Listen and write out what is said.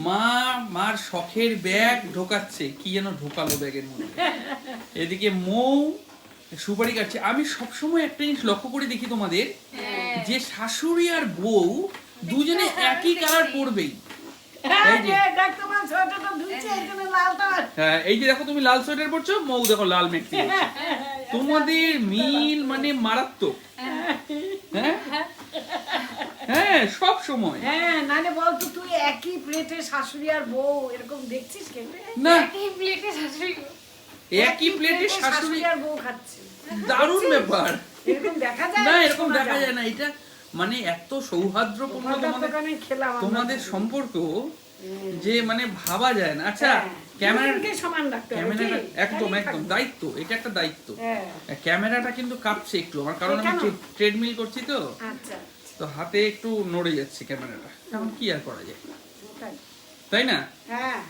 মা মার শখের ব্যাগ ঢোকাচ্ছে, কি যেন ঢোকালো ব্যাগের মধ্যে। এদিকে মৌ সুপারি কাটছে। আমি সবসময় একটা জিনিস লক্ষ্য করে দেখি তোমাদের, যে শাশুড়ি আর বউ দুজনে একই কালার পরবেই। হ্যাঁ, এই যে দেখো তুমি লাল সোয়েটার পরছো, মৌ দেখো লাল মেক্সি পরছে। তোমাদের মিল মানে মারাত্মক। হ্যাঁ হ্যাঁ, সব সময়। হ্যাঁ, নালে বলতো তুই একই প্লেটে শাশুড়ি আর বউ এরকম দেখছিস কেন? না, একই প্লেটে শাশুড়ি একই প্লেটে শাশুড়ি আর বউ খাচ্ছে। দারুণ ব্যাপার। এরকম দেখা যায় না, এরকম দেখা যায় না। এটা মানে এত সৌহার্দ্যপূর্ণ তোমাদের খেলাম তোমাদের সম্পর্ক যে মানে ভাবা যায় না। আচ্ছা, ক্যামেরাকে সমান রাখতে হবে। ক্যামেরাটা একদম একদম দায়িত্ব, এটা একটা দায়িত্ব। ক্যামেরাটা কিন্তু কাঁপছে একটু, আমার কারণ আমি ট্রেডমিল করছি তো, আচ্ছা, তো হাতে একটু নড়ে যাচ্ছে ক্যামেরাটা। এখন কি আর করা যায়, তাই তাই না? হ্যাঁ।